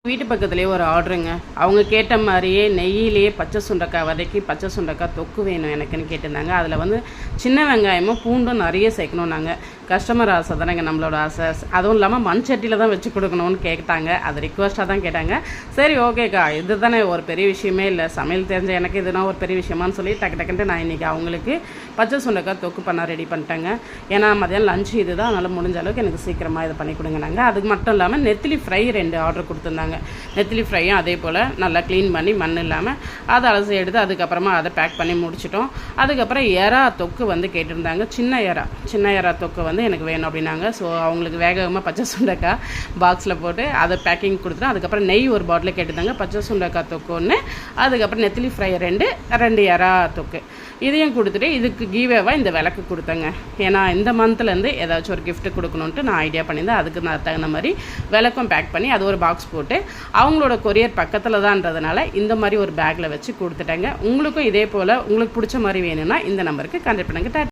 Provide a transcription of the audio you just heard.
வீட்டு பக்கத்துலேயே ஒரு ஆர்டருங்க. அவங்க கேட்ட மாதிரியே நெய்யிலேயே பச்சை சுண்டைக்காய் வதக்கி பச்சை சுண்டைக்காய் தொக்கு வேணும் எனக்குன்னு கேட்டிருந்தாங்க. அதில் வந்து சின்ன வெங்காயமும் பூண்டும் நிறைய சேர்க்கணும். நாங்கள் கஸ்டமர் ஆசை தானேங்க நம்மளோட ஆசை. அதுவும் இல்லாமல் மண் சட்டியில் தான் வச்சு கொடுக்கணும்னு கேட்டாங்க. அது ரிக்வஸ்ட்டாக தான் கேட்டாங்க. சரி ஓகேக்கா, இது தானே ஒரு பெரிய விஷயமே இல்லை, சமையல் தெரிஞ்ச எனக்கு இதுனா ஒரு பெரிய விஷயமானு சொல்லி டக்குன்ட்டு நான் இன்றைக்கி அவங்களுக்கு பச்சை சுண்டைக்காய் தொக்கு பண்ண ரெடி பண்ணிட்டேங்க. ஏன்னா மதியானம் லஞ்சு இது தான், அதனால் முடிஞ்ச அளவுக்கு எனக்கு சீக்கிரமாக இதை பண்ணி கொடுங்க. நாங்கள் அதுக்கு மட்டும் இல்லாமல் நெத்திலி ஃப்ரை 2 ஆர்டர் கொடுத்துருந்தாங்க. நெத்திலி ஃப்ரையும் அதே போல் நல்லா க்ளீன் பண்ணி மண் இல்லாமல் அதை அலசி எடுத்து அதுக்கப்புறமா அதை பேக் பண்ணி முடிச்சிட்டோம். அதுக்கப்புறம் எறா தொக்கு வந்து கேட்டிருந்தாங்க. சின்ன எறா தொக்கு வந்து எனக்கு வேணும் அப்படின்னாங்க. ஸோ அவங்களுக்கு வேகமாக பச்சை சுண்டைக்காய் பாக்ஸில் போட்டு அதை பேக்கிங் கொடுத்துட்டோம். அதுக்கப்புறம் நெய் ஒரு பாட்டில் கேட்டிருந்தாங்க. பச்சை சுண்டைக்காய் தொக்கு ஒன்று, அதுக்கப்புறம் நெத்திலி ஃப்ரை 2 எறா தொக்கு இதையும் கொடுத்துட்டு இதுக்கு கீவேவாக இந்த விளக்கு கொடுத்தேங்க. ஏன்னா இந்த மந்த்லேருந்து ஏதாச்சும் ஒரு கிஃப்ட் கொடுக்கணுன்ட்டு நான் ஐடியா பண்ணியிருந்தேன். அதுக்கு நான் தகுந்த மாதிரி விளக்கும் பேக் பண்ணி அது ஒரு பாக்ஸ் போட்டு அவங்களோட கொரியர் பக்கத்தில் தான்றதுனால இந்த மாதிரி ஒரு பேக்கில் வச்சு கொடுத்துட்டேங்க. உங்களுக்கும் இதே போல் உங்களுக்கு பிடிச்ச மாதிரி வேணும்னா இந்த நம்பருக்கு கான்டாக்ட் பண்ணுங்கள்.